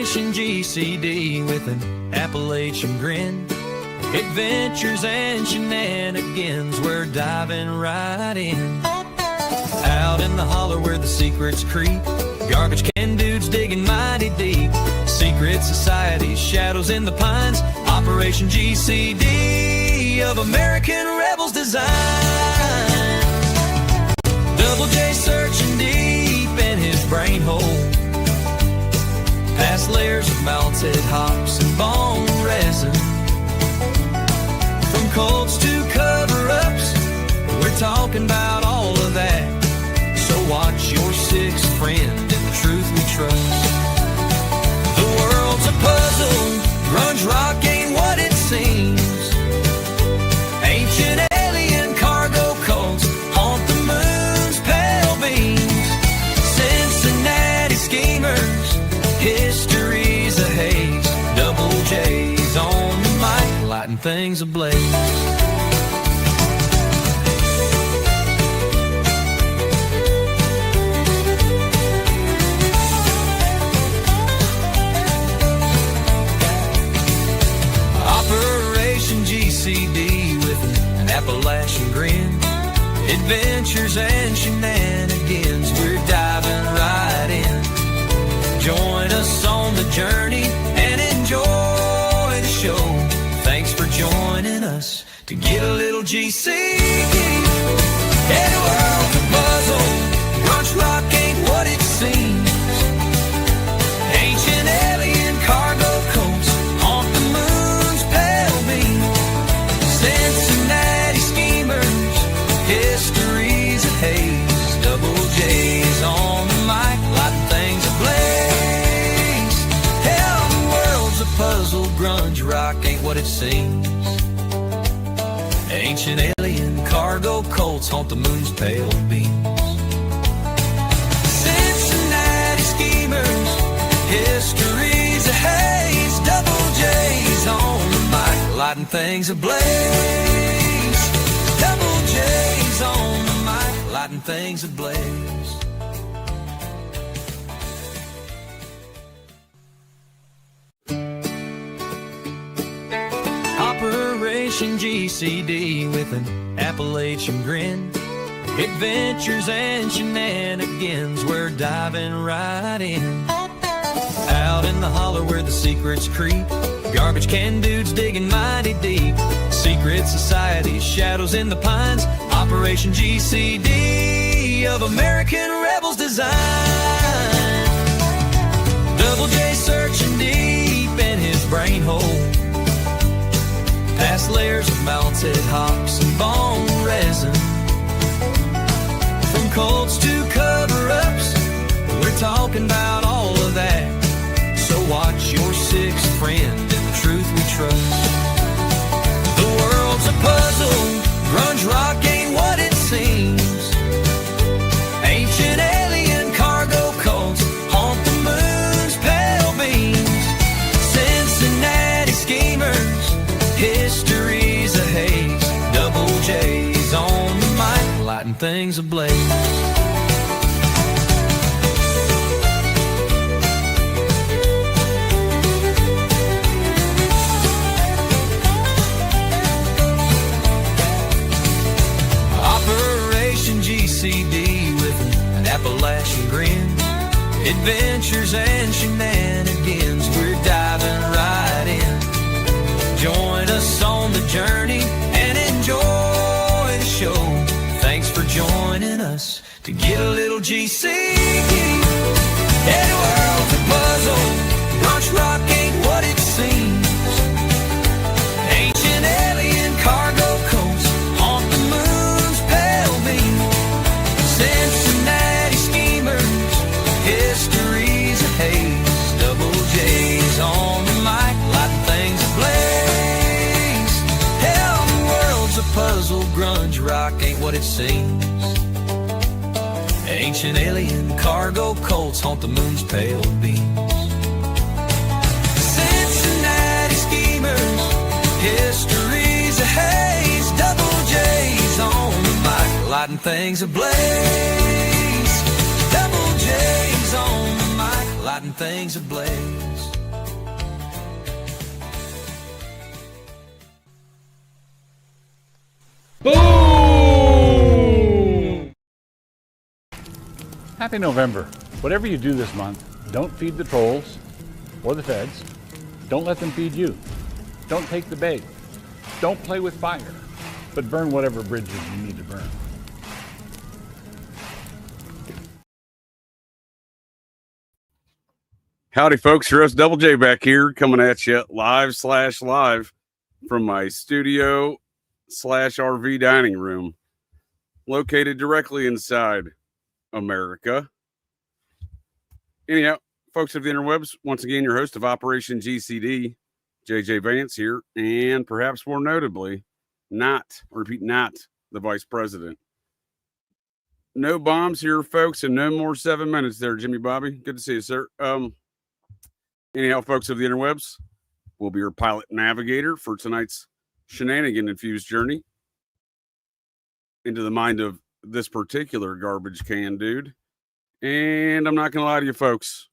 Operation GCD with an Appalachian grin. Adventures and shenanigans, we're diving right in. Out in the holler where the secrets creep, garbage can dudes digging mighty deep. Secret societies, shadows in the pines. Operation GCD of American rebels design. Double J searching deep in his brain hole, past layers of melted hops and bone resin. From Colts to cover-ups, we're talking about all of that. So watch your sixth friend in the truth we trust. The world's a puzzle, grunge rock ain't what it seems. Ancient alien cargo cults haunt the moon's pale beams. Cincinnati schemers, history's a haze. Double J's on the mic, lighting things ablaze. GCD with an Appalachian grin. Adventures and shenanigans, we're diving right in. Join us on the journey and enjoy the show. Thanks for joining us to get a little GC. Hey, the world's a puzzle, grunge rock ain't what it seems. Ancient alien cargo coats haunt the moon's pale beam. Cincinnati schemers, history's a haze. Double J's on the mic, lighting things ablaze. Hell, the world's a puzzle, grunge rock ain't what it seems. Ancient alien cargo cults haunt the moon's pale beams. Cincinnati schemers, history's a haze. Double J's on the mic, lighting things ablaze. Double J's on the mic, lighting things ablaze. Operation GCD with an Appalachian grin. Adventures and shenanigans, we're diving right in. Out in the holler where the secrets creep, garbage can dudes digging mighty deep. Secret societies, shadows in the pines. Operation GCD of American rebels design. Double J searching deep in his brain hole, past layers of melted hops and bone resin. From Colts to cover-ups, we're talking about all of that. So watch your sixth friend in the truth we trust. The world's a puzzle, grunge rock ain't what it seems. Ancient alien cargo cults haunt the moon's pale beams. Cincinnati schemers, history's a haze. Double J's on the mic, lighting things ablaze. Operation GCD with an Appalachian grin. Adventures and shenanigans, we're diving right in. Join us on the journey and enjoy the show. Thanks for joining us to get a little GC. Hey, the world's a puzzle, grunge rock ain't what it seems. Ancient alien cargo coats haunt the moon's pale beam. Cincinnati schemers, history's a haze. Double J's on the mic, lighting things ablaze. Hell, the world's a puzzle, grunge rock ain't what it seems. Ancient alien cargo cults haunt the moon's pale beams. Cincinnati schemers, history's a haze. Double J's on the mic, lighting things ablaze. Double J's on the mic, lighting things ablaze. Happy November. Whatever you do this month, don't feed the trolls or the feds. Don't let them feed you. Don't take the bait. Don't play with fire, but burn whatever bridges you need to burn. Howdy, folks. Your host, Double J, back here coming at you live from my studio / RV dining room located directly inside America. Anyhow, folks of the interwebs, once again, your host of Operation GCD, JJ Vance here, and perhaps more notably, not the vice president. No bombs here, folks, and no more 7 minutes there, Jimmy Bobby. Good to see you, sir. Anyhow, folks of the interwebs, we'll be your pilot navigator for tonight's shenanigan-infused journey into the mind of this particular garbage can dude. And I'm not going to lie to you, folks.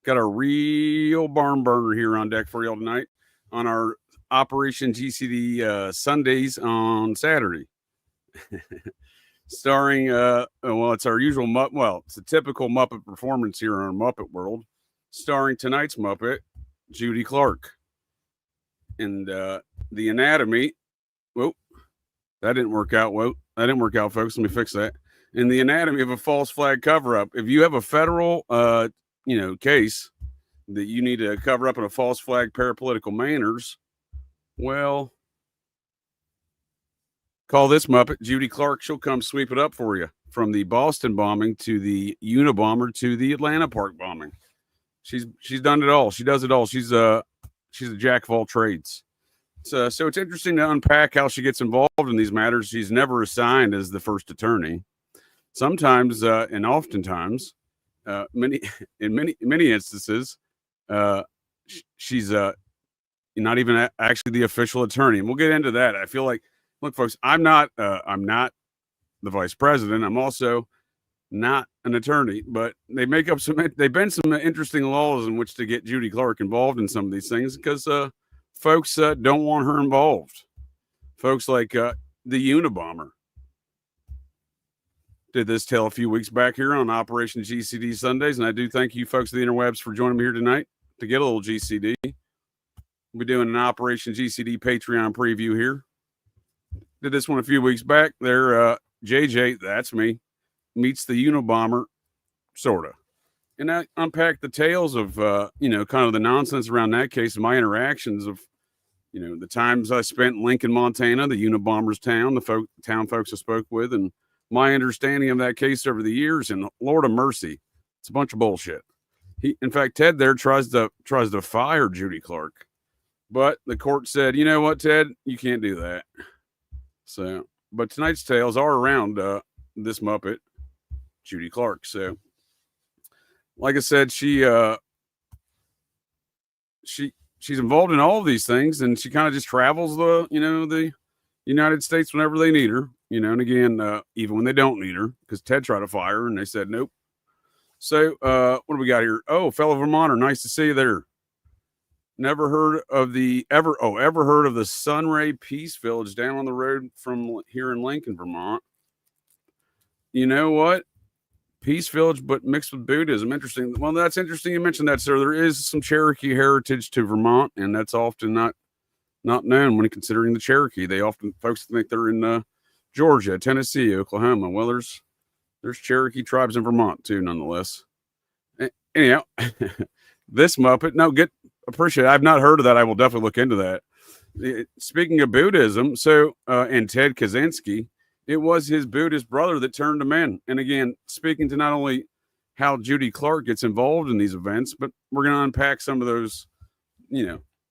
Got a real barn burner here on deck for y'all tonight on our Operation GCD Sundaze on Saturday. Starring, it's our usual it's a typical Muppet performance here on our Muppet World. Starring tonight's Muppet, Judy Clarke. And the anatomy. Whoa, that didn't work out. That didn't work out, folks. Let me fix that. In the anatomy of a false flag cover-up. If you have a federal, case that you need to cover up in a false flag parapolitical manners, well, call this Muppet, Judy Clarke. She'll come sweep it up for you. From the Boston bombing to the Unabomber to the Atlanta Park bombing. She's done it all. She does it all. She's a jack of all trades. So it's interesting to unpack how she gets involved in these matters. She's never assigned as the first attorney. Sometimes and oftentimes, in many instances, she's not even actually the official attorney. And we'll get into that. I feel like, look, folks, I'm not the vice president. I'm also not an attorney, but they bend some interesting laws in which to get Judy Clarke involved in some of these things because folks don't want her involved. Folks like the Unabomber did this tale a few weeks back here on Operation GCD Sundaze, and I do thank you folks of the interwebs for joining me here tonight to get a little GCD. We'll be doing an Operation GCD Patreon preview here. Did this one a few weeks back. There, JJ, that's me, meets the Unabomber, sort of. And I unpacked the tales of, kind of the nonsense around that case and my interactions of, the times I spent in Lincoln, Montana, the Unabomber's town, the town folks I spoke with, and my understanding of that case over the years. And Lord of mercy, it's a bunch of bullshit. In fact, Ted there tries to fire Judy Clarke. But the court said, you know what, Ted, you can't do that. So, but tonight's tales are around this Muppet, Judy Clarke. So, like I said, she's involved in all of these things, and she kind of just travels the United States whenever they need her, and again, even when they don't need her, because Ted tried to fire her and they said nope. So, what do we got here? Oh, fellow Vermonter, nice to see you there. Ever heard of the Sunray Peace Village down on the road from here in Lincoln, Vermont? You know what? Peace Village, but mixed with Buddhism. Interesting. Well, that's interesting you mentioned that, sir. There is some Cherokee heritage to Vermont, and that's often not known when considering the Cherokee. Folks think they're in Georgia, Tennessee, Oklahoma. Well, there's Cherokee tribes in Vermont too, nonetheless. Anyhow, this Muppet, appreciate it. I've not heard of that. I will definitely look into that. Speaking of Buddhism, and Ted Kaczynski, it was his Buddhist brother that turned him in. And again, speaking to not only how Judy Clarke gets involved in these events, but we're going to unpack some of those,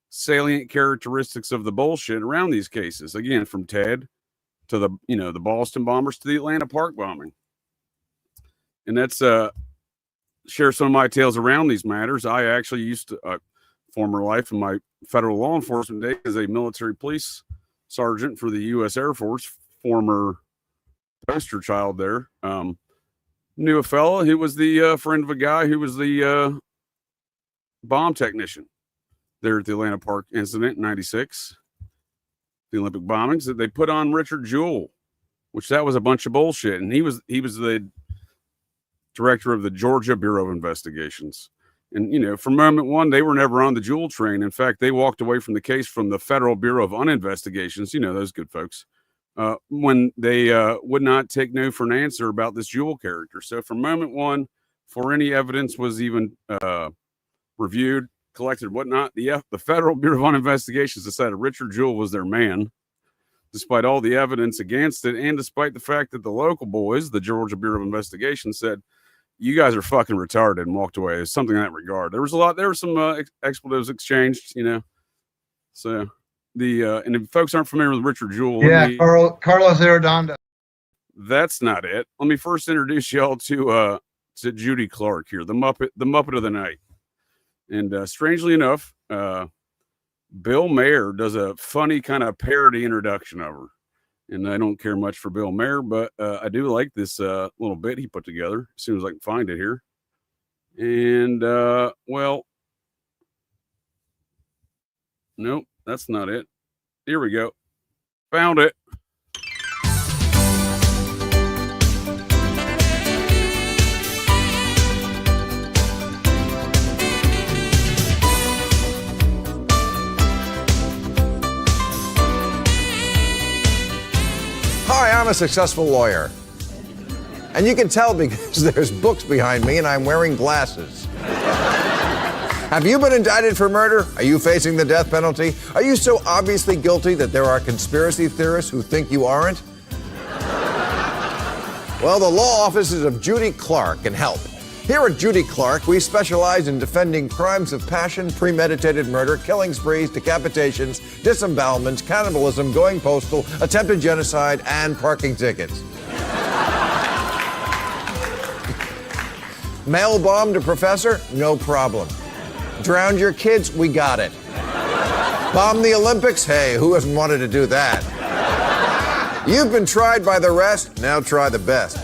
salient characteristics of the bullshit around these cases. Again, from Ted to the Boston bombers to the Atlanta Park bombing. And that's share some of my tales around these matters. I actually used to former life in my federal law enforcement days as a military police sergeant for the U.S. Air Force, former poster child there. Knew a fella who was the friend of a guy who was the bomb technician there at the Atlanta Park incident in 96, the Olympic bombings, that they put on Richard Jewell, which that was a bunch of bullshit. And he was the director of the Georgia Bureau of Investigations. And, you know, from moment one, they were never on the Jewel train. In fact, they walked away from the case from the Federal Bureau of Uninvestigations, you know, those good folks, when they would not take no for an answer about this Jewel character. So from moment one, before any evidence was even reviewed, collected, whatnot, the Federal Bureau of Uninvestigations decided Richard Jewell was their man, despite all the evidence against it, and despite the fact that the local boys, the Georgia Bureau of Investigation, said, "You guys are fucking retarded," and walked away. It's something in that regard. There were some expletives exchanged, you know. So and if folks aren't familiar with Richard Jewell, Carlos Arredondo. That's not it. Let me first introduce y'all to Judy Clarke here, the Muppet of the night. And strangely enough, Bill Maher does a funny kind of parody introduction of her. And I don't care much for Bill Maher, but I do like this little bit he put together as soon as I can find it here. And, well, nope, that's not it. Here we go. Found it. Hi, I'm a successful lawyer. And you can tell because there's books behind me and I'm wearing glasses. Have you been indicted for murder? Are you facing the death penalty? Are you so obviously guilty that there are conspiracy theorists who think you aren't? Well, the law offices of Judy Clarke can help. Here at Judy Clarke, we specialize in defending crimes of passion, premeditated murder, killing sprees, decapitations, disembowelments, cannibalism, going postal, attempted genocide, and parking tickets. Mail bombed a professor? No problem. Drowned your kids? We got it. Bomb the Olympics? Hey, who hasn't wanted to do that? You've been tried by the rest, now try the best.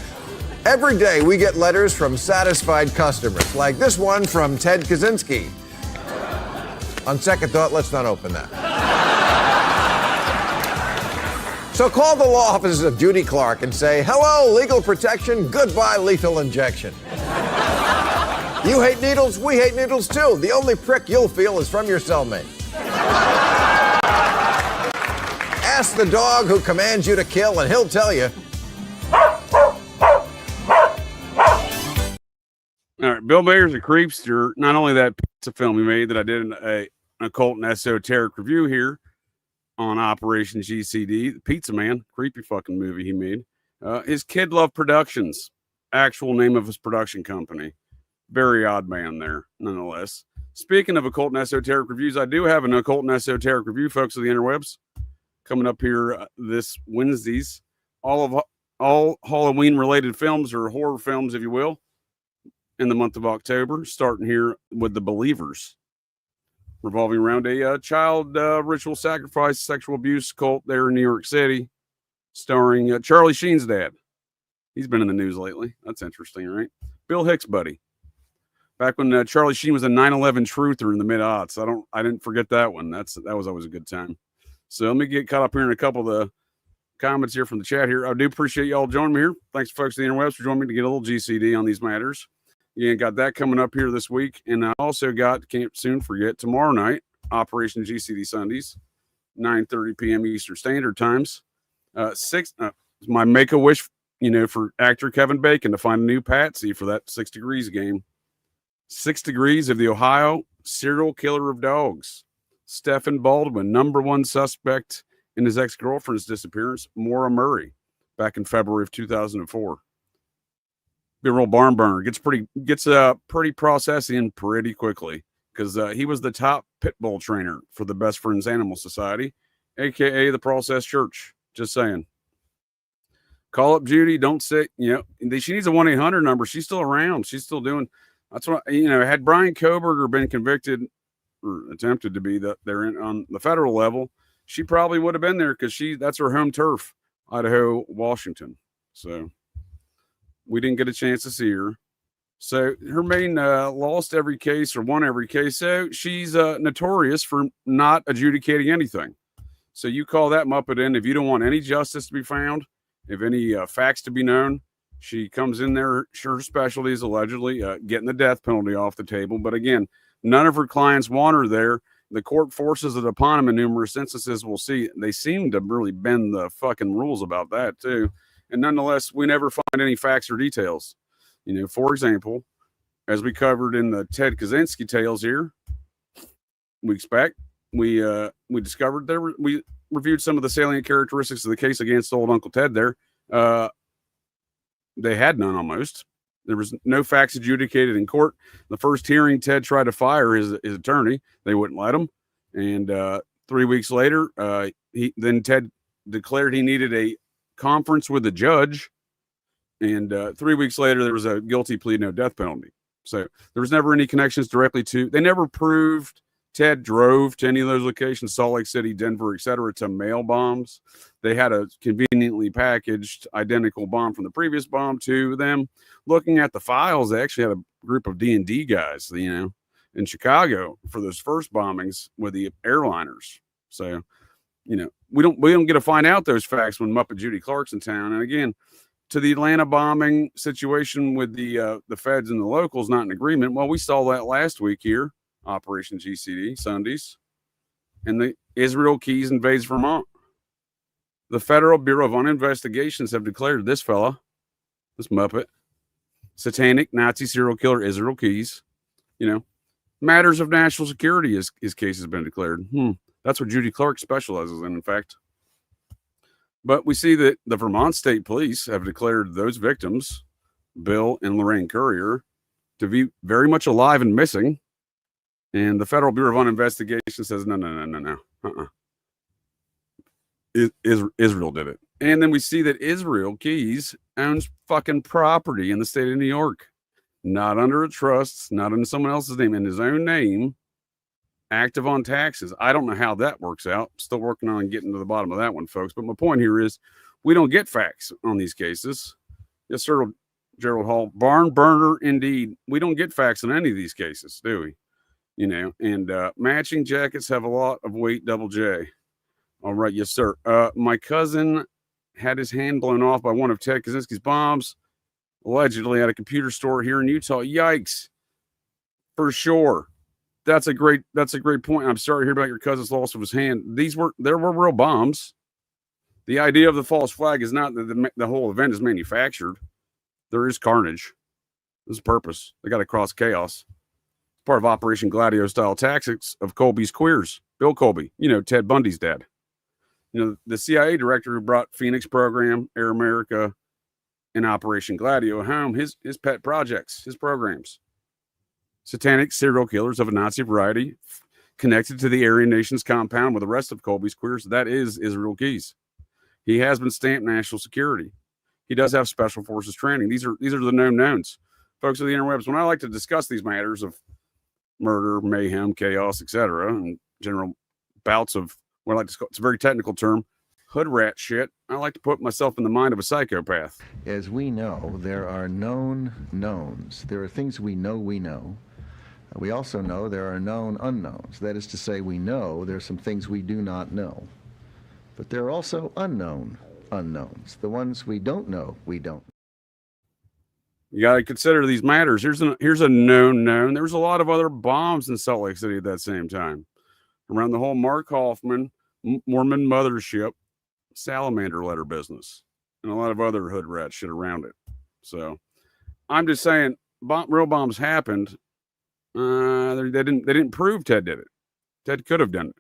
Every day we get letters from satisfied customers, like this one from Ted Kaczynski. On second thought, let's not open that. So call the law offices of Judy Clarke and say, "Hello, legal protection, goodbye, lethal injection." You hate needles, we hate needles too. The only prick you'll feel is from your cellmate. Ask the dog who commands you to kill and he'll tell you. All right, Bill Maher's a creepster. Not only that pizza film he made that I did an occult and esoteric review here on Operation GCD, the Pizza Man, creepy fucking movie he made. His Kid Love Productions, actual name of his production company. Very odd man there, nonetheless. Speaking of occult and esoteric reviews, I do have an occult and esoteric review, folks of the interwebs, coming up here this Wednesdays. All Halloween-related films, or horror films, if you will, in the month of October, starting here with The Believers, revolving around a child ritual sacrifice, sexual abuse cult there in New York City, starring Charlie Sheen's dad. He's been in the news lately. That's interesting, right? Bill Hicks' buddy. Back when Charlie Sheen was a 9/11 truther in the mid-aughts. I didn't forget that one. That was always a good time. So let me get caught up here in a couple of the comments here from the chat here. I do appreciate y'all joining me here. Thanks, folks, to the interwebs, for joining me to get a little GCD on these matters. Yeah, got that coming up here this week. And I also got, can't soon forget, tomorrow night, Operation GCD Sundays, 9:30 p.m. Eastern Standard Times. My Make-A-Wish, for actor Kevin Bacon to find a new patsy for that 6 Degrees game. 6 Degrees of the Ohio serial killer of dogs. Stephen Baldwin, #1 suspect in his ex-girlfriend's disappearance, Maura Murray, back in February of 2004. Be a real barn burner. Gets pretty processing pretty quickly, because he was the top pit bull trainer for the Best Friends Animal Society, aka the Process Church. Just saying. Call up Judy. Don't sit. She needs a 1-800 number. She's still around. She's still doing. That's what had Brian Koberger been convicted or attempted to be on the federal level, she probably would have been there, because that's her home turf, Idaho, Washington. So we didn't get a chance to see her. So her main lost every case, or won every case. So she's notorious for not adjudicating anything. So you call that Muppet in if you don't want any justice to be found, if any facts to be known. She comes in there, her specialty is allegedly getting the death penalty off the table. But again, none of her clients want her there. The court forces it upon them in numerous instances. We'll see. They seem to really bend the fucking rules about that too. And nonetheless, we never find any facts or details. You know, for example, as we covered in the Ted Kaczynski tales here, we discovered we reviewed some of the salient characteristics of the case against old Uncle Ted there. They had none almost. There was no facts adjudicated in court. The first hearing, Ted tried to fire his attorney. They wouldn't let him. And 3 weeks later, Ted declared he needed a conference with the judge. And 3 weeks later, there was a guilty plea, no death penalty. So there was never any connections directly to. They never proved Ted drove to any of those locations, Salt Lake City, Denver, etc., to mail bombs. They had a conveniently packaged identical bomb from the previous bomb to them. Looking at the files, they actually had a group of D&D guys, you know, in Chicago for those first bombings with the airliners. So, you know, we don't get to find out those facts when Muppet Judy Clarke's in town. And again, to the Atlanta bombing situation with the feds and the locals not in agreement. Well, we saw that last week here. Operation GCD, Sundaze, and the Israel Keys invades Vermont. The Federal Bureau of Investigations have declared this fella, this Muppet, satanic Nazi serial killer Israel Keys. You know, matters of national security, his case has been declared. That's what Judy Clarke specializes in fact. But we see that the Vermont State Police have declared those victims, Bill and Lorraine Currier, to be very much alive and missing. And the Federal Bureau of Investigation says, no. Israel did it. And then we see that Israel Keys owns fucking property in the state of New York. Not under a trust, not in someone else's name, in his own name, active on taxes. I don't know how that works out. Still working on getting to the bottom of that one, folks. But my point here is we don't get facts on these cases. Yes, sir, Gerald Hall. Barn burner, indeed. We don't get facts on any of these cases, do we? You know, and matching jackets have a lot of weight, double J. All right, yes, sir. My cousin had his hand blown off by one of Ted Kaczynski's bombs, allegedly at a computer store here in Utah. Yikes. For sure. That's a great point. I'm sorry to hear about your cousin's loss of his hand. There were real bombs. The idea of the false flag is not that the whole event is manufactured. There is carnage. There's a purpose. They got to cross chaos. Part of Operation Gladio style tactics of Colby's queers. Bill Colby, you know, Ted Bundy's dad. You know, the CIA director who brought Phoenix Program, Air America, and Operation Gladio home, his pet projects, his programs. Satanic serial killers of a Nazi variety connected to the Aryan Nations compound with the rest of Colby's queers. That is Israel Keys. He has been stamped national security. He does have special forces training. These are the known knowns. Folks of the interwebs, when I like to discuss these matters of murder, mayhem, chaos, etc., and general bouts of what I like to call, it's a very technical term, hood rat shit, I like to put myself in the mind of a psychopath. As we know, there are known knowns. There are things we know we know. We also know there are known unknowns. That is to say, we know there are some things we do not know. But there are also unknown unknowns. The ones we don't know, we don't. You got to consider these matters. Here's a known. There was a lot of other bombs in Salt Lake City at that same time. Around the whole Mark Hoffman, Mormon mothership, salamander letter business, and a lot of other hood rat shit around it. So I'm just saying, real bombs happened. They didn't prove Ted did it. Ted could have done it.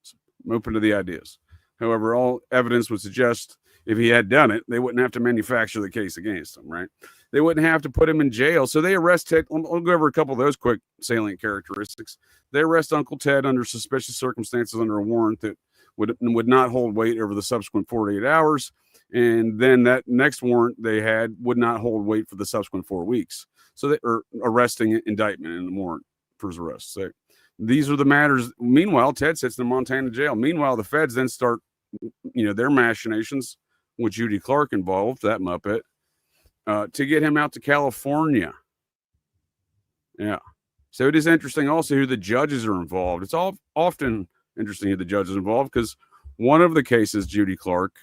So I'm open to the ideas. However, all evidence would suggest if he had done it, they wouldn't have to manufacture the case against him, right? They wouldn't have to put him in jail. So they arrest Ted. I'll go over a couple of those quick salient characteristics. They arrest Uncle Ted under suspicious circumstances under a warrant that would not hold weight over the subsequent 48 hours. And then that next warrant they had would not hold weight for the subsequent 4 weeks. So they are arresting indictment in the warrant for his arrest. So these are the matters. Meanwhile, Ted sits in the Montana jail. Meanwhile, the feds then start, their machinations with Judy Clarke involved, that Muppet, to get him out to California. Yeah. So it is interesting also who the judges are involved. It's often interesting who the judges are involved because one of the cases, Judy Clarke,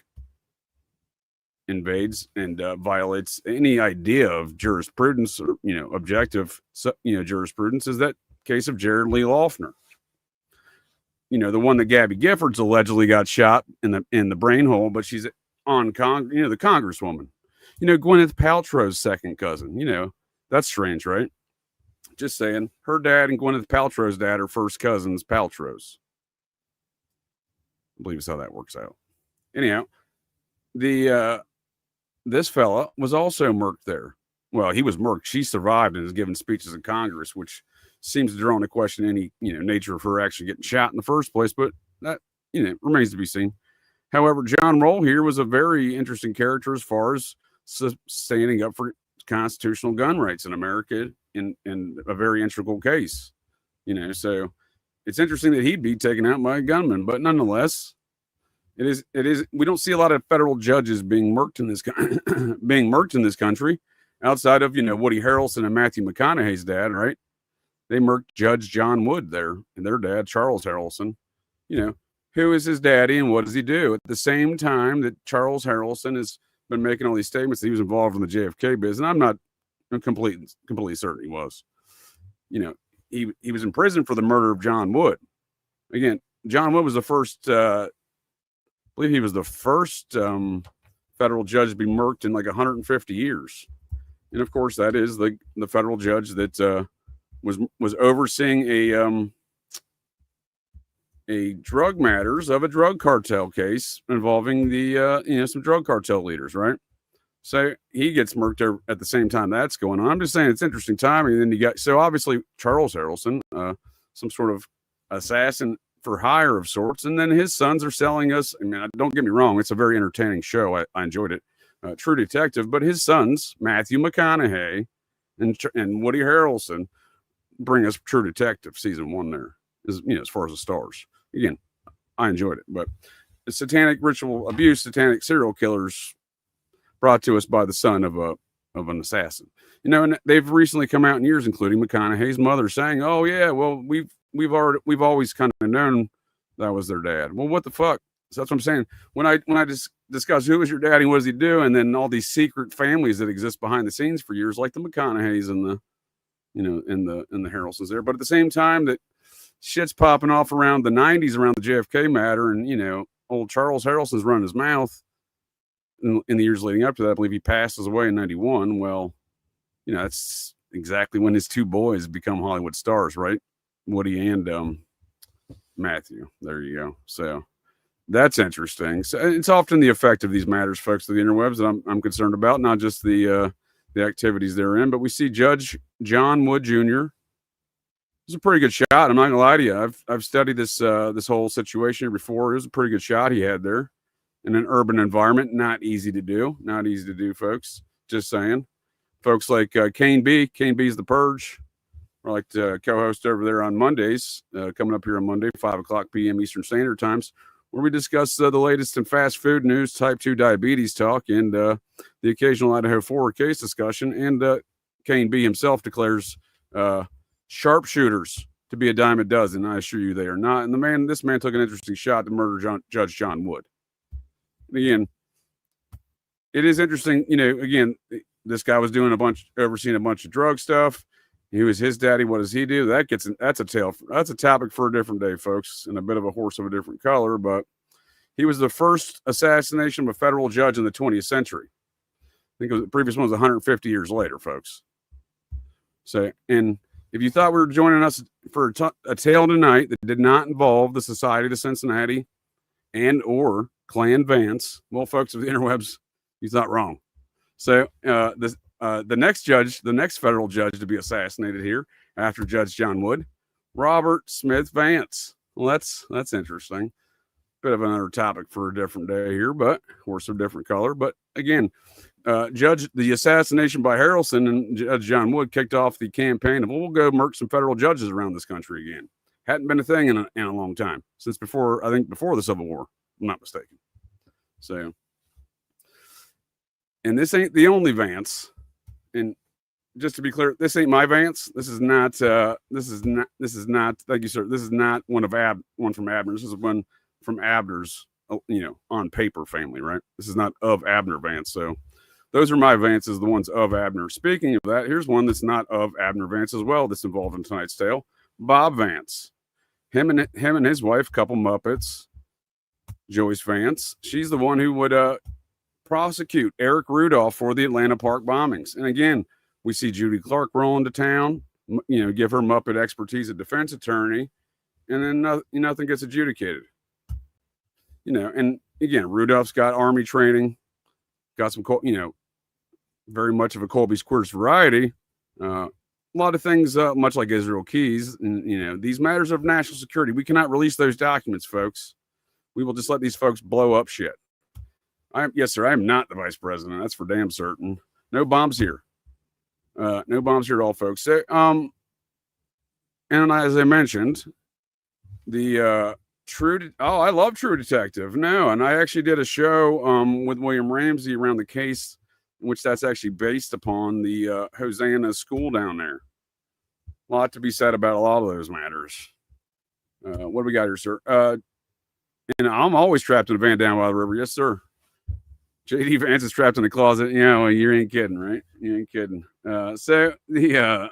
invades and violates any idea of jurisprudence or, objective, jurisprudence, is that case of Jared Lee Loughner. The one that Gabby Giffords allegedly got shot in the brain hole, but she's on the congresswoman. Gwyneth Paltrow's second cousin. That's strange, right? Just saying. Her dad and Gwyneth Paltrow's dad are first cousins, Paltrows. I believe is how that works out. Anyhow, this fella was also murked there. Well, he was murked. She survived and is giving speeches in Congress, which seems to draw into question any nature of her actually getting shot in the first place. But that remains to be seen. However, John Roll here was a very interesting character as far as standing up for constitutional gun rights in America in a very integral case. So it's interesting that he'd be taken out by a gunman, but nonetheless, it is. We don't see a lot of federal judges being murked in this country, outside of Woody Harrelson and Matthew McConaughey's dad, right? They murked Judge John Wood there, and their dad Charles Harrelson. Who is his daddy and what does he do? At the same time that Charles Harrelson has been making all these statements that he was involved in the JFK biz, and I'm completely certain he was. He was in prison for the murder of John Wood. Again, John Wood was the first, I believe he was the first federal judge to be murked in like 150 years. And of course, that is the federal judge that was overseeing a drug matters of a drug cartel case involving the some drug cartel leaders, right? So he gets murked at the same time that's going on. I'm just saying it's interesting timing. And then you got, so obviously Charles Harrelson, some sort of assassin for hire of sorts. And then his sons are selling us. I mean, don't get me wrong. It's a very entertaining show. I enjoyed it. True Detective, but his sons, Matthew McConaughey and Woody Harrelson, bring us True Detective season 1 there, as far as the stars. Again, I enjoyed it, but satanic ritual abuse, satanic serial killers brought to us by the son of an assassin. And they've recently come out in years, including McConaughey's mother, saying, "Oh yeah, well we've always kind of known that was their dad." Well, what the fuck? So that's what I'm saying. When I discuss who was your daddy, what does he do, and then all these secret families that exist behind the scenes for years, like the McConaughey's and the and the Harrelsons there. But at the same time that shit's popping off around the 90s, around the JFK matter, and old Charles Harrelson's running his mouth in the years leading up to that. I believe he passes away in 91. Well, that's exactly when his two boys become Hollywood stars, right? Woody and Matthew. There you go. So that's interesting. So it's often the effect of these matters, folks, to the interwebs that I'm concerned about, not just the activities they're in, but we see Judge John Wood Jr. It was a pretty good shot. I'm not gonna lie to you. I've studied this whole situation before. It was a pretty good shot he had there in an urban environment. Not easy to do. Not easy to do, folks. Just saying. Folks like Kane B. Kane B's The Purge. I like to co-host over there on Mondays, coming up here on Monday, 5:00 p.m. Eastern Standard Times, where we discuss the latest in fast food news, type 2 diabetes talk, and the occasional Idaho 4 case discussion. And Kane B himself declares sharpshooters to be a dime a dozen. I assure you they are not. And this man took an interesting shot to murder Judge John Wood. Again, it is interesting. Again, this guy was overseeing a bunch of drug stuff. He was his daddy. What does he do? That's a topic for a different day, folks, and a bit of a horse of a different color. But he was the first assassination of a federal judge in the 20th century. I think the previous one was 150 years later, folks. So, and if you thought we were joining us for a tale tonight that did not involve the Society of the Cincinnati and or Clan Vance, well, folks of the interwebs, you thought wrong. So the next federal judge to be assassinated here after Judge John Wood, Robert Smith Vance. Well, that's interesting. Bit of another topic for a different day here, but horse of different color. But again, the assassination by Harrelson and Judge John Wood kicked off the campaign of, we'll go murk some federal judges around this country again. Hadn't been a thing in a long time, since before the Civil War, if I'm not mistaken. So, and this ain't the only Vance. And just to be clear, this ain't my Vance. This is not. Thank you, sir. This is not one from Abner. This is one from Abner's on paper family, right? This is not of Abner Vance. So those are my Vances, the ones of Abner. Speaking of that, here's one that's not of Abner Vance as well that's involved in tonight's tale. Bob Vance. Him and his wife, couple Muppets, Joyce Vance. She's the one who would prosecute Eric Rudolph for the Atlanta Park bombings. And again, we see Judy Clarke roll into town, give her Muppet expertise as defense attorney, and then nothing gets adjudicated. And again, Rudolph's got Army training, got some, very much of a Colby's Queers variety. A lot of things, much like Israel Keys, and these matters of national security, we cannot release those documents, folks. We will just let these folks blow up shit. Yes, sir, I am not the vice president. That's for damn certain. No bombs here. No bombs here at all, folks. So, and as I mentioned, the I love True Detective. No, and I actually did a show with William Ramsey around the case, in which that's actually based upon the Hosanna school down there. A lot to be said about a lot of those matters. What do we got here, sir? And I'm always trapped in a van down by the river. Yes, sir. JD Vance is trapped in the closet. Yeah, well, you ain't kidding, right? You ain't kidding. So the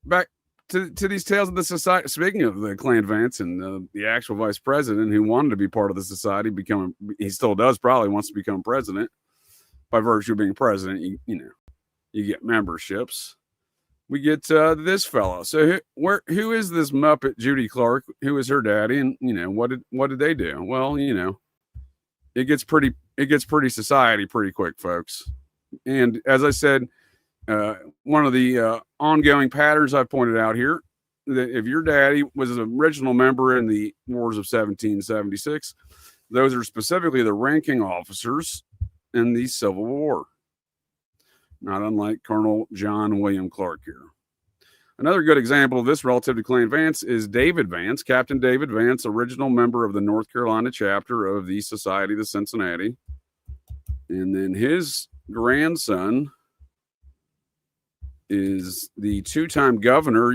back to these tales of the society. Speaking of the Clan Vance and the actual vice president who wanted to be part of the society, he still does, probably wants to become president. By virtue of being president, you get memberships. We get this fellow. So who is this Muppet Judy Clarke? Who is her daddy? And what did they do? Well, it gets pretty society pretty quick, folks. And as I said, one of the ongoing patterns I've pointed out here, that if your daddy was an original member in the wars of 1776, those are specifically the ranking officers in the Civil War. Not unlike Colonel John William Clarke here. Another good example of this relative to Clan Vance is David Vance, Captain David Vance, original member of the North Carolina chapter of the Society of the Cincinnati. And then his grandson is the two-time governor,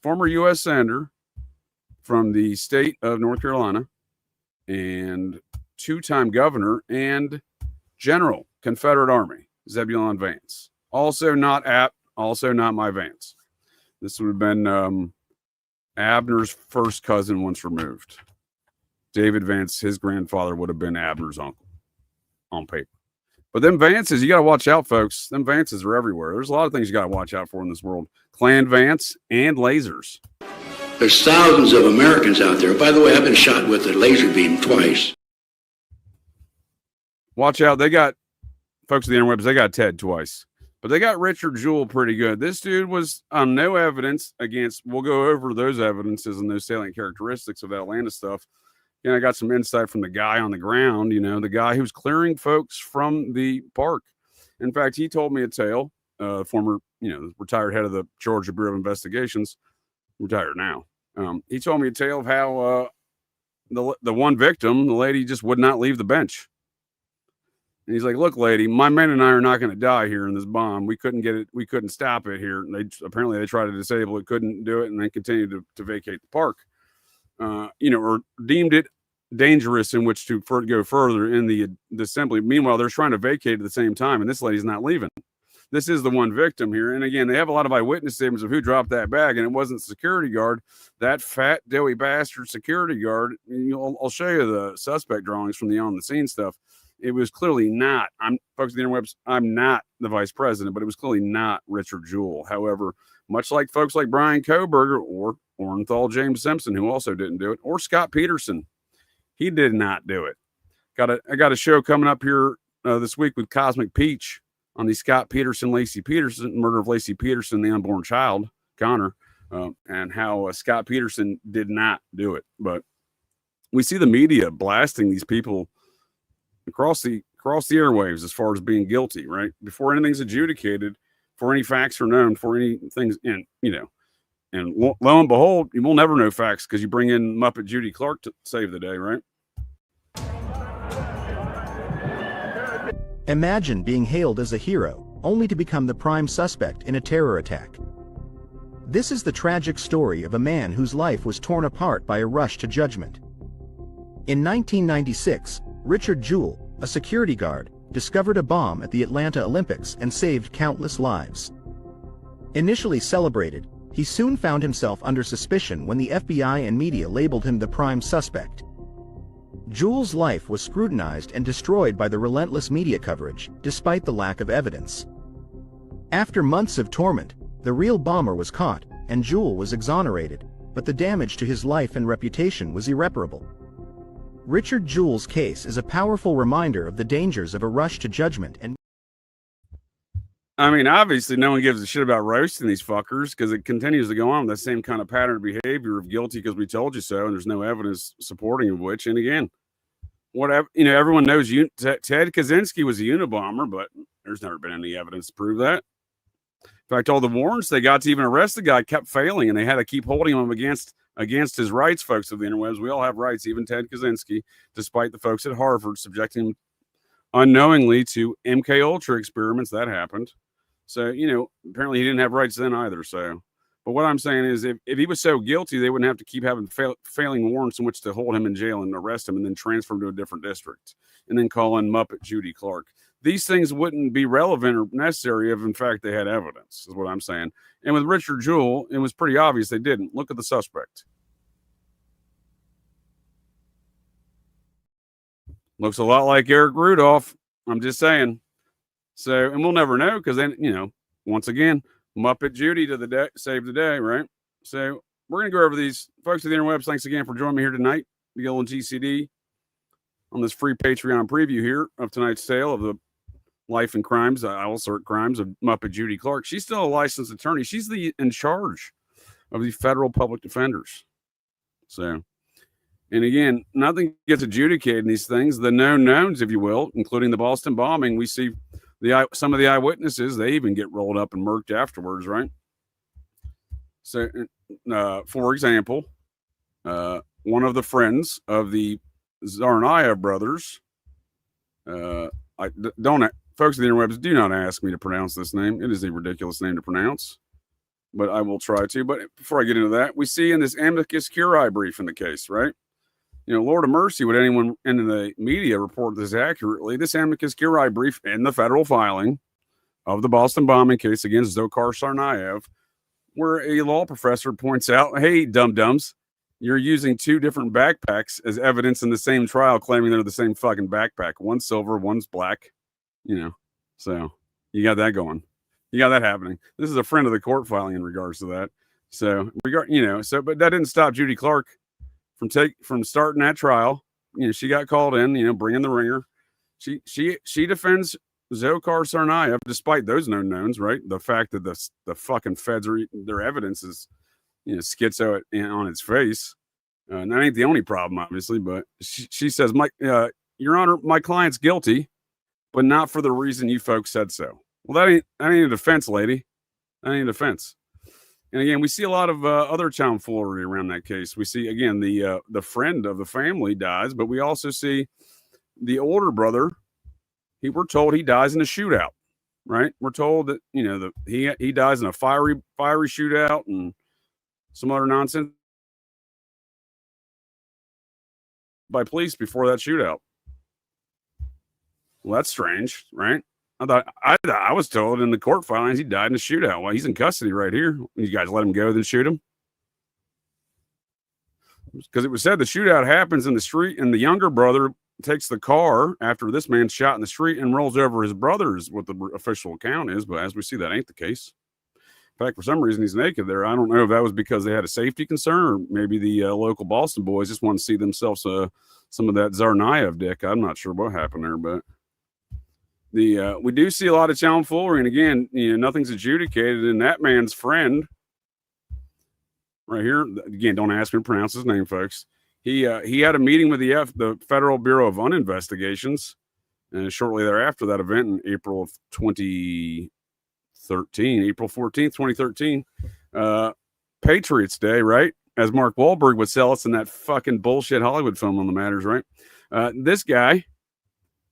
former U.S. senator from the state of North Carolina, and two-time governor and general, Confederate Army, Zebulon Vance. Also not my Vance. This would have been Abner's first cousin once removed. David Vance, his grandfather, would have been Abner's uncle on paper. But them Vances, you got to watch out, folks. Them Vances are everywhere. There's a lot of things you got to watch out for in this world. Clan Vance and lasers. There's thousands of Americans out there. By the way, I've been shot with a laser beam twice. Watch out. They got, folks of the interwebs, they got Ted twice. But they got Richard Jewell pretty good. This dude was on no evidence against, we'll go over those evidences and those salient characteristics of that Atlanta stuff. And I got some insight from the guy on the ground, the guy who's clearing folks from the park. In fact, he told me a tale, former, retired head of the Georgia Bureau of Investigations, retired now. He told me a tale of how the one victim, the lady, just would not leave the bench. And he's like, look, lady, my men and I are not going to die here in this bomb. We couldn't get it. We couldn't stop it here. And they tried to disable it, couldn't do it, and then continued to vacate the park. Or deemed it dangerous in which to go further in the assembly. Meanwhile, they're trying to vacate at the same time, and this lady's not leaving. This is the one victim here. And again, they have a lot of eyewitness statements of who dropped that bag, and it wasn't the security guard, that fat, doughy bastard security guard. I'll show you the suspect drawings from the on the scene stuff. It was clearly not, folks of the interwebs, I'm not the vice president, but it was clearly not Richard Jewell. However, much like folks like Brian Koberger or Orenthal James Simpson, who also didn't do it, or Scott Peterson, he did not do it. I got a show coming up here this week with Cosmic Peach on the Scott Peterson, Lacey Peterson, murder of Lacey Peterson, the unborn child, Connor, and how Scott Peterson did not do it. But we see the media blasting these people across the airwaves as far as being guilty, right? Before anything's adjudicated, for any facts are known, for any things, and lo and behold, you will never know facts because you bring in Muppet Judy Clarke to save the day, right? Imagine being hailed as a hero, only to become the prime suspect in a terror attack. This is the tragic story of a man whose life was torn apart by a rush to judgment. In 1996, Richard Jewell, a security guard, discovered a bomb at the Atlanta Olympics and saved countless lives. Initially celebrated, he soon found himself under suspicion when the FBI and media labeled him the prime suspect. Jewell's life was scrutinized and destroyed by the relentless media coverage, despite the lack of evidence. After months of torment, the real bomber was caught, and Jewell was exonerated, but the damage to his life and reputation was irreparable. Richard Jewell's case is a powerful reminder of the dangers of a rush to judgment and I mean, obviously, no one gives a shit about roasting these fuckers because it continues to go on with the same kind of pattern of behavior of guilty because we told you so, and there's no evidence supporting of which. And again, whatever, everyone knows Ted Kaczynski was a Unabomber, but there's never been any evidence to prove that. In fact, all the warrants they got to even arrest the guy kept failing, and they had to keep holding him against his rights, folks of the interwebs. We all have rights, even Ted Kaczynski, despite the folks at Harvard subjecting him unknowingly to MK Ultra experiments. That happened. So, apparently he didn't have rights then either. So, but what I'm saying is if he was so guilty, they wouldn't have to keep having failing warrants in which to hold him in jail and arrest him and then transfer him to a different district and then call in Muppet Judy Clarke. These things wouldn't be relevant or necessary if, in fact, they had evidence, is what I'm saying. And with Richard Jewell, it was pretty obvious they didn't. Look at the suspect. Looks a lot like Eric Rudolph. I'm just saying. So, and we'll never know because then, once again, Muppet Judy to the day, save the day, right? So we're going to go over these. Folks of the interwebs, thanks again for joining me here tonight. The OpGCD on this free Patreon preview here of tonight's sale of the life and crimes, I will assert crimes of Muppet Judy Clarke. She's still a licensed attorney. She's in charge of the federal public defenders. So, and again, nothing gets adjudicated in these things. The known knowns, if you will, including the Boston bombing, we see some of the eyewitnesses, they even get rolled up and murked afterwards, right? So, for example, one of the friends of the Tsarnaev brothers, folks of the interwebs, do not ask me to pronounce this name. It is a ridiculous name to pronounce, but I will try to. But before I get into that, we see in this amicus curiae brief in the case, right? Lord of mercy, would anyone in the media report this accurately? This amicus curiae brief in the federal filing of the Boston bombing case against Dzhokhar Tsarnaev, where a law professor points out, hey, dum-dums, you're using two different backpacks as evidence in the same trial, claiming they're the same fucking backpack. One's silver, one's black, So you got that going. You got that happening. This is a friend of the court filing in regards to that. So, but that didn't stop Judy Clarke from starting that trial. She got called in, bringing the ringer. She defends Dzhokhar Tsarnaev despite those known knowns, right? The fact that the fucking feds their evidence is, schizo on its face. And that ain't the only problem, obviously, but she says, Your Honor, my client's guilty, but not for the reason you folks said so. Well, that ain't a defense, lady. That ain't a defense. And again, we see a lot of other tomfoolery around that case. We see, again, the friend of the family dies, but we also see the older brother. We're told he dies in a shootout, right? We're told that he dies in a fiery shootout and some other nonsense by police before that shootout. Well, that's strange, right? I was told in the court filings he died in a shootout. Well, he's in custody right here. You guys let him go, then shoot him? Because it was said the shootout happens in the street, and the younger brother takes the car after this man's shot in the street and rolls over his brother, is what the official account is. But as we see, that ain't the case. In fact, for some reason, he's naked there. I don't know if that was because they had a safety concern, or maybe the local Boston boys just want to see themselves some of that Tsarnaev dick. I'm not sure what happened there, but we do see a lot of tomfoolery, and again, nothing's adjudicated. And that man's friend, right here, again, don't ask me to pronounce his name, folks. He had a meeting with the Federal Bureau of Investigations, and shortly thereafter that event in April of 2013, April 14th, 2013, Patriots Day, right? As Mark Wahlberg would sell us in that fucking bullshit Hollywood film on the matters, right? This guy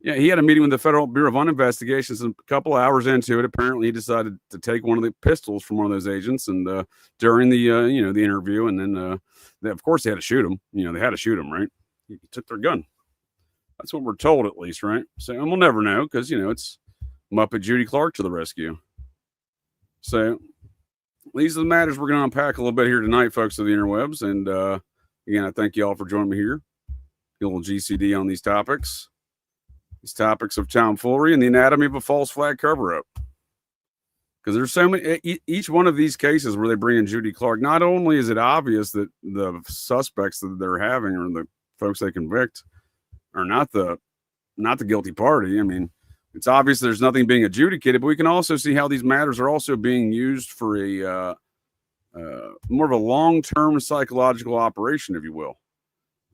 Yeah, he had a meeting with the Federal Bureau of Investigations, and a couple of hours into it, apparently he decided to take one of the pistols from one of those agents, and during the the interview, and then of course they had to shoot him. They had to shoot him, right? He took their gun. That's what we're told, at least, right? So, and we'll never know because it's Muppet Judy Clarke to the rescue. So these are the matters we're going to unpack a little bit here tonight, folks of the interwebs. And again, I thank you all for joining me here. A little GCD on these topics of tomfoolery and the anatomy of a false flag cover-up. Because there's so many, each one of these cases where they bring in Judy Clarke, not only is it obvious that the suspects that they're having or the folks they convict are not the guilty party. I mean, it's obvious there's nothing being adjudicated, but we can also see how these matters are also being used for a more of a long-term psychological operation, if you will.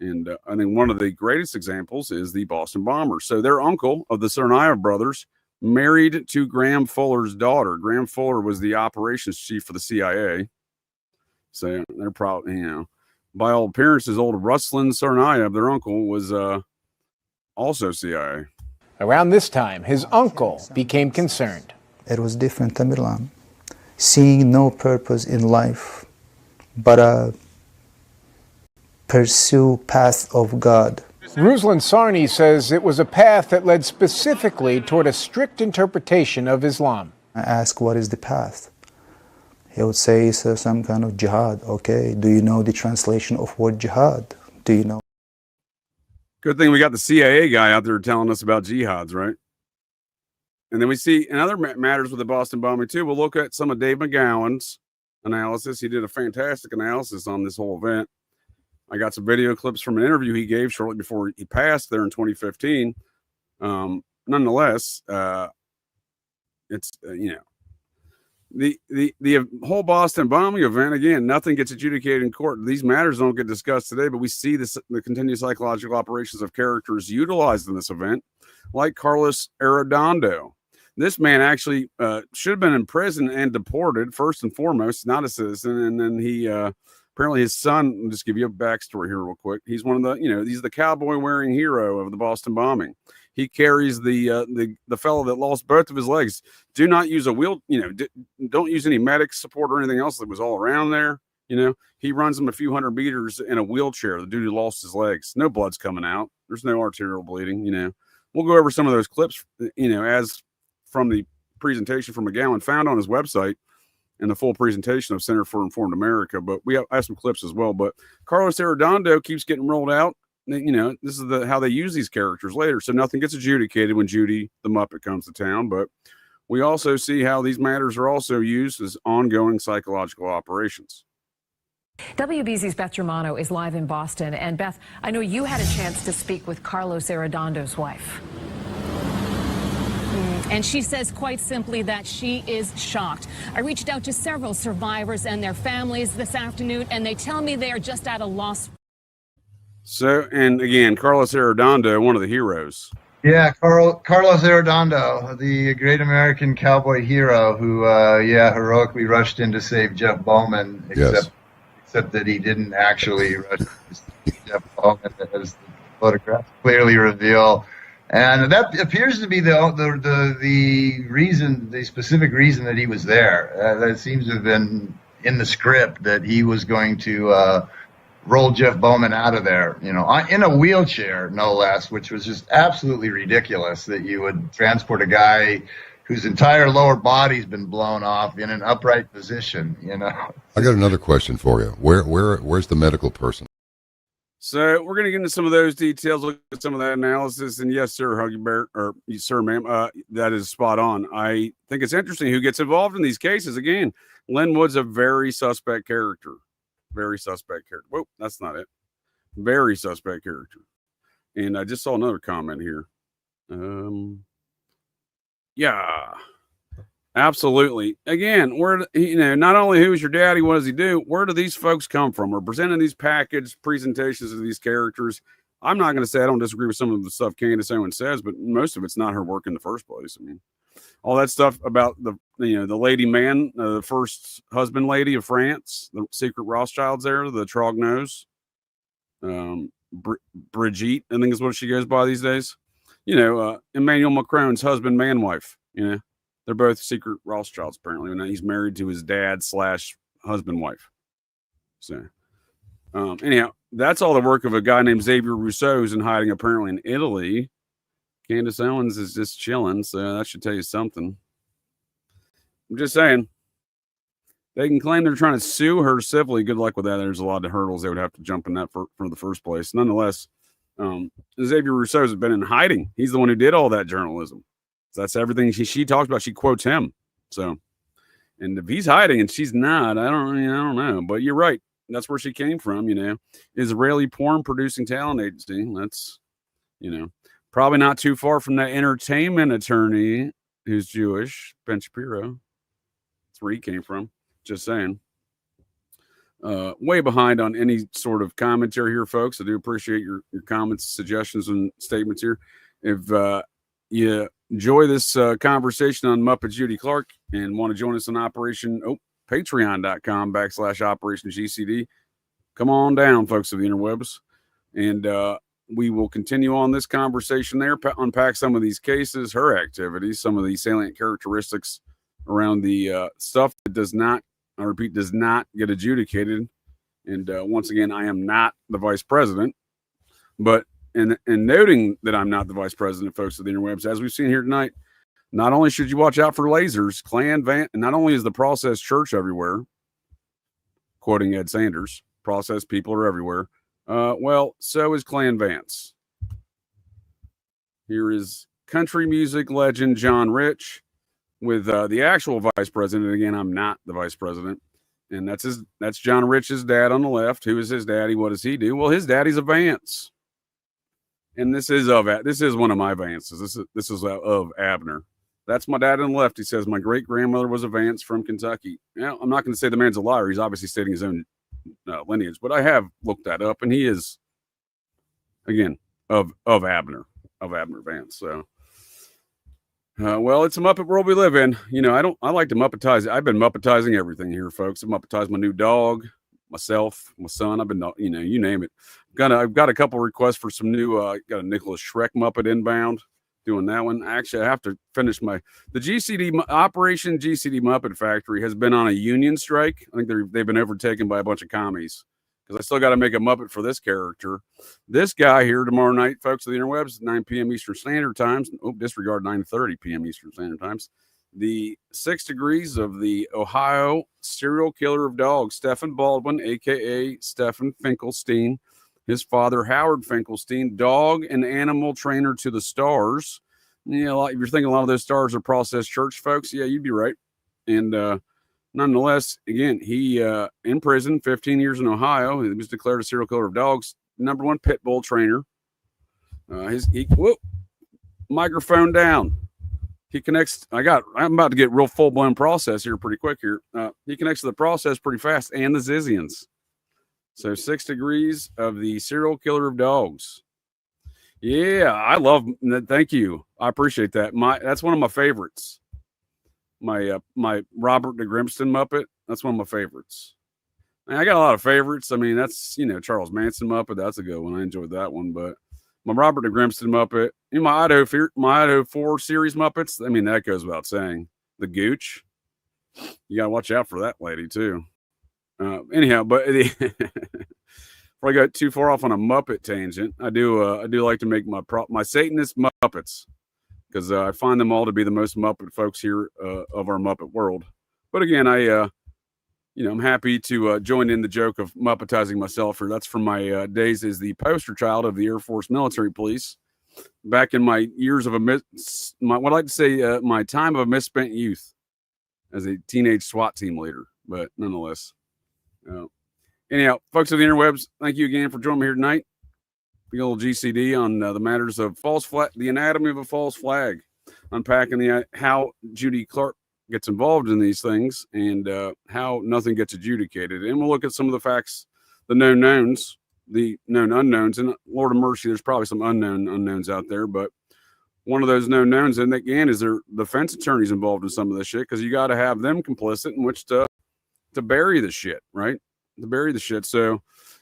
And I think one of the greatest examples is the Boston bombers. So their uncle of the Tsarnaev brothers married to Graham Fuller's daughter. Graham Fuller was the operations chief for the CIA. So they're probably, by all appearances, old Ruslan Tsarnaev, their uncle, was also CIA. Around this time, his uncle became concerned. It was different, Tamerlan. Seeing no purpose in life but pursue path of God. Ruslan Sarni says it was a path that led specifically toward a strict interpretation of Islam. I ask, what is the path? He would say, so some kind of jihad. Okay, do you know the translation of word jihad? Do you know? Good thing we got the CIA guy out there telling us about jihads, right? And then we see in other matters with the Boston bombing too. We'll look at some of Dave McGowan's analysis. He did a fantastic analysis on this whole event. I got some video clips from an interview he gave shortly before he passed there in 2015. Nonetheless, it's the whole Boston bombing event. Again, nothing gets adjudicated in court. These matters don't get discussed today, but we see the continued psychological operations of characters utilized in this event, like Carlos Arredondo. This man actually should have been in prison and deported, first and foremost, not a citizen, and then he apparently his son, I'll just give you a backstory here real quick. He's one of the, he's the cowboy wearing hero of the Boston bombing. He carries the fellow that lost both of his legs. Do not use a wheel, don't use any medic support or anything else that was all around there. He runs them a few hundred meters in a wheelchair. The dude who lost his legs. No blood's coming out. There's no arterial bleeding, We'll go over some of those clips, as from the presentation from McGowan found on his website and the full presentation of Center for Informed America. But I have some clips as well. But Carlos Arredondo keeps getting rolled out. This is how they use these characters later. So nothing gets adjudicated when Judy the Muppet comes to town. But we also see how these matters are also used as ongoing psychological operations. WBZ's Beth Germano is live in Boston. And Beth, I know you had a chance to speak with Carlos Arredondo's wife. And she says quite simply that she is shocked. I reached out to several survivors and their families this afternoon, and they tell me they are just at a loss. So, and again, Carlos Arredondo, one of the heroes. Yeah, Carlos Arredondo, the great American cowboy hero who, heroically rushed in to save Jeff Bowman, except that he didn't actually rush to save Jeff Bowman, as the photographs clearly reveal. And that appears to be the reason, the specific reason that he was there. That seems to have been in the script, that he was going to roll Jeff Bowman out of there, in a wheelchair, no less, which was just absolutely ridiculous that you would transport a guy whose entire lower body's been blown off in an upright position, I got another question for you. Where's the medical person? So we're going to get into some of those details, look at some of that analysis. And yes, sir, Huggy Bear, or sir, ma'am, that is spot on. I think it's interesting who gets involved in these cases. Again, Len Wood's a very suspect character. Very suspect character. Whoa, that's not it. Very suspect character. And I just saw another comment here. Yeah, absolutely. Again, not only who's your daddy, what does he do? Where do these folks come from? We're presenting these packaged presentations of these characters. I'm not going to say I don't disagree with some of the stuff Candace Owen says, but most of it's not her work in the first place. I mean, all that stuff about the lady man, the first husband lady of France, the secret Rothschilds there, the Trognose, Brigitte, I think is what she goes by these days. Emmanuel Macron's husband, man, wife. They're both secret Rothschilds apparently, and he's married to his dad / husband wife. So, anyhow, that's all the work of a guy named Xavier Rousseau, who's in hiding apparently in Italy. Candace Owens is just chilling, so that should tell you something. I'm just saying. They can claim they're trying to sue her civilly. Good luck with that. There's a lot of hurdles they would have to jump in that for the first place. Nonetheless, Xavier Rousseau has been in hiding. He's the one who did all that journalism. So that's everything she talks about. She quotes him. So, and if he's hiding and she's not, I don't know. But you're right. That's where she came from. Israeli porn producing talent agency. That's, probably not too far from that entertainment attorney who's Jewish, Ben Shapiro. That's where he came from. Just saying. Way behind on any sort of commentary here, folks. I do appreciate your comments, suggestions, and statements here. If you enjoy this conversation on Muppet Judy Clarke and want to join us on patreon.com/OperationGCD, come on down, folks of the interwebs. And we will continue on this conversation there, unpack some of these cases, her activities, some of the salient characteristics around the stuff that does not get adjudicated. And once again, I am not the vice president, but in noting that I'm not the vice president, folks of the interwebs, as we've seen here tonight, not only should you watch out for lasers, Klan, Vance, and not only is the process church everywhere, quoting Ed Sanders, process people are everywhere. Well, so is Klan Vance. Here is country music legend John Rich with the actual vice president. Again, I'm not the vice president. And that's John Rich's dad on the left. Who is his daddy? What does he do? Well, his daddy's a Vance. And this is one of my Vances. This is of Abner. That's my dad on the left. He says my great grandmother was a Vance from Kentucky. Now, I'm not going to say the man's a liar. He's obviously stating his own lineage, but I have looked that up, and he is, again, of Abner Vance. So, well, it's a Muppet world we live in. I like to Muppetize. I've been Muppetizing everything here, folks. I've Muppetized my new dog, myself, my son. I've been, you name it. I've got a couple requests for some new, got a Nicholas Schreck Muppet inbound, doing that one. Actually, I have to finish the GCD, Operation GCD Muppet Factory has been on a union strike. I think they've been overtaken by a bunch of commies, because I still got to make a Muppet for this character. This guy here tomorrow night, folks of the interwebs, 9 p.m. Eastern Standard Times. Disregard 9:30 p.m. Eastern Standard Times. The 6 degrees of the Ohio serial killer of dogs, Stephen Baldwin, a.k.a. Stephen Finkelstein. His father, Howard Finkelstein, dog and animal trainer to the stars. If you're thinking a lot of those stars are processed church folks, yeah, you'd be right. And nonetheless, again, he in prison, 15 years in Ohio. He was declared a serial killer of dogs, #1 pit bull trainer. Microphone down. He connects. I'm about to get real full blown process here pretty quick here. He connects to the process pretty fast and the Zizians. So 6 degrees of the serial killer of dogs. Yeah, I love that. Thank you. I appreciate that. That's one of my favorites. My Robert de Grimston Muppet. That's one of my favorites. I got a lot of favorites. I mean, that's, Charles Manson Muppet. That's a good one. I enjoyed that one. But my Robert de Grimston Muppet, my Idaho 4 series Muppets. I mean, that goes without saying. The Gooch. You got to watch out for that lady too. Anyhow, but before I got too far off on a Muppet tangent, I do like to make my Satanist Muppets, because I find them all to be the most Muppet folks here of our Muppet world. But again, I'm happy to join in the joke of Muppetizing myself here. That's from my days as the poster child of the Air Force Military Police, back in my years of my time of a misspent youth as a teenage SWAT team leader. But nonetheless. Anyhow, folks of the interwebs, thank you again for joining me here tonight. The old GCD on the matters of the anatomy of a false flag, unpacking how Judy Clarke gets involved in these things and how nothing gets adjudicated. And we'll look at some of the facts, the known knowns, the known unknowns. And Lord of mercy, there's probably some unknown unknowns out there, but one of those known knowns, and again, is there defense attorneys involved in some of this shit, because you got to have them complicit in which to bury the shit, right? To bury the shit. So,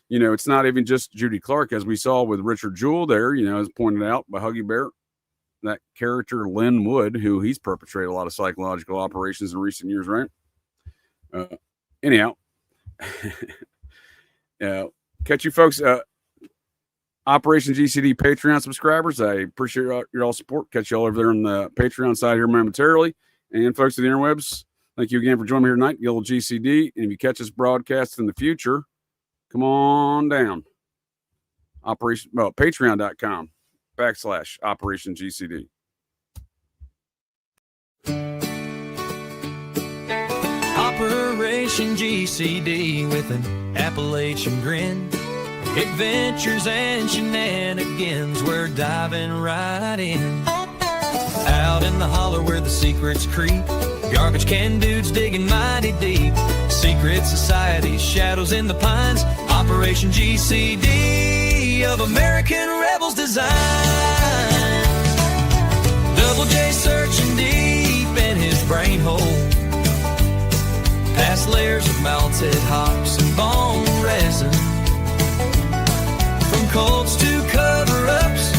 it's not even just Judy Clarke, as we saw with Richard Jewell there, as pointed out by Huggy Bear. that character Lynn Wood, who he's perpetrated a lot of psychological operations in recent years, right? Anyhow, catch you folks. Operation GCD Patreon subscribers, I appreciate your all support. Catch you all over there on the Patreon side here momentarily. And folks of the interwebs, thank you again for joining me here tonight. Yellow GCD. And if you catch us broadcast in the future, come on down. Patreon.com/Operation GCD. Operation GCD with an Appalachian grin. Adventures and shenanigans, we're diving right in. Out in the holler where the secrets creep, garbage can dudes digging mighty deep. Secret societies, shadows in the pines. Operation GCD of American rebels design. Double J searching deep in his brain hole, past layers of melted hops and bone resin. From cults to cover-ups,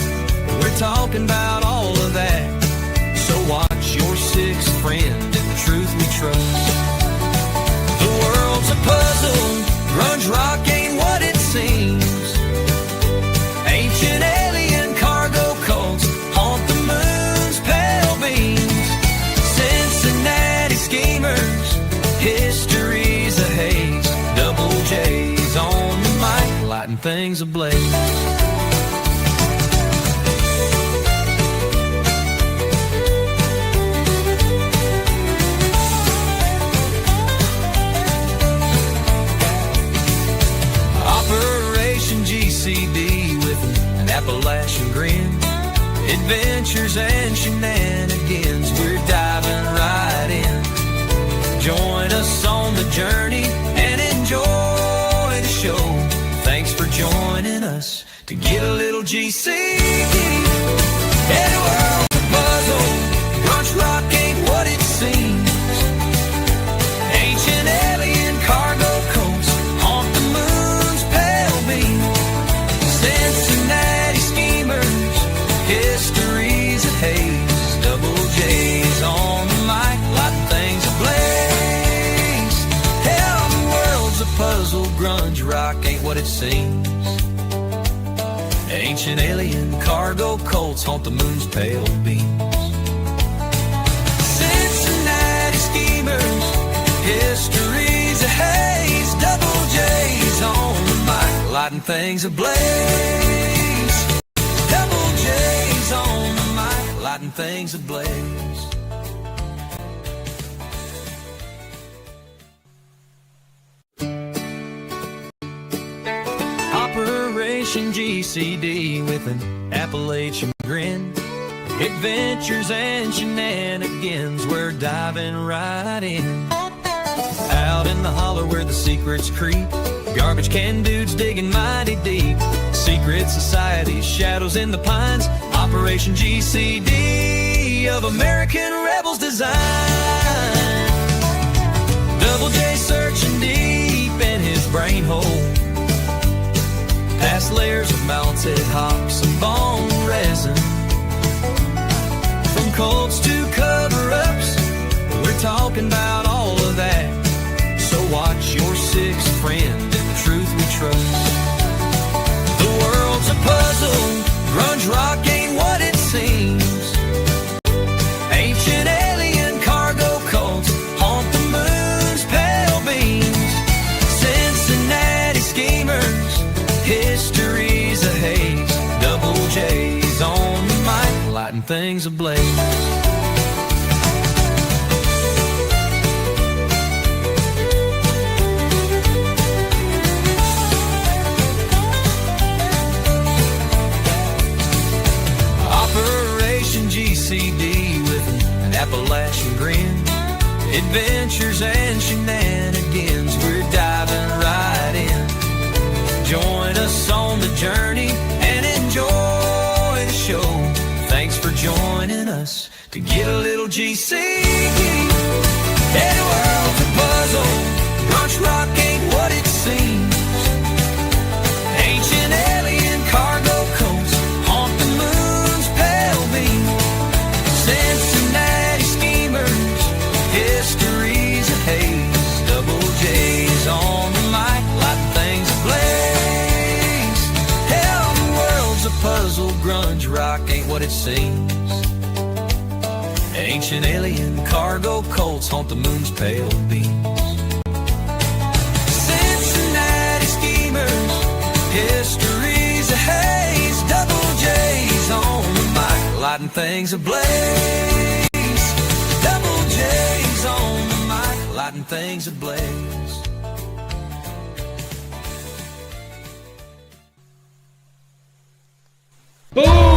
we're talking about all of that. So watch your sixth friend and the truth we trust. The world's a puzzle, grunge rock ain't what it seems. Ancient alien cargo cults haunt the moon's pale beams. Cincinnati schemers, history's a haze. Double J's on the mic, lighting things ablaze. Operation GCD with an Appalachian grin. Adventures and shenanigans, we're diving right in. Join us on the journey and enjoy the show. Thanks for joining us to get a little GC. And the world's a puzzle, grunge rock ain't what it seems. Ancient alien cargo coats haunt the moon's pale beam. Cincinnati schemers, history's a haze. Double J's on the mic, lighting things ablaze. Hell, the world's a puzzle, grunge rock ain't what it seems. Ancient alien cargo cults haunt the moon's pale beams. Cincinnati schemers, history's a haze. Double J's on the mic, lighting things ablaze. Double J's on the mic, lighting things ablaze. Operation GCD with an Appalachian grin. Adventures and shenanigans, we're diving right in. Out in the holler where the secrets creep, garbage can dudes digging mighty deep. Secret societies, shadows in the pines. Operation GCD of American rebels design. Double J searching deep in his brain hole, past layers of melted hops and bone resin. From cults to cover-ups, we're talking about all of that. So watch your sixth friend and the truth we trust. The world's a puzzle, grunge rock ain't what it seems. Ancient alien cargo cults haunt the moon's pale beams. Cincinnati schemers, history's a haze. Double J's on the mic, lighting things ablaze. Operation GCD with an Appalachian grin. Adventures and shenanigans, we're diving right in. Join us on the journey and enjoy the show. Thanks for joining us to get a little GC. And the world's a puzzle, grunge rock ain't what it seems. Ancient alien cargo coats haunt the moon's pale beam. what it seems. Ancient alien cargo cults haunt the moon's pale beams. Cincinnati schemers, history's a haze. Double J's on the mic, lighting things ablaze. Double J's on the mic, lighting things ablaze. Boom!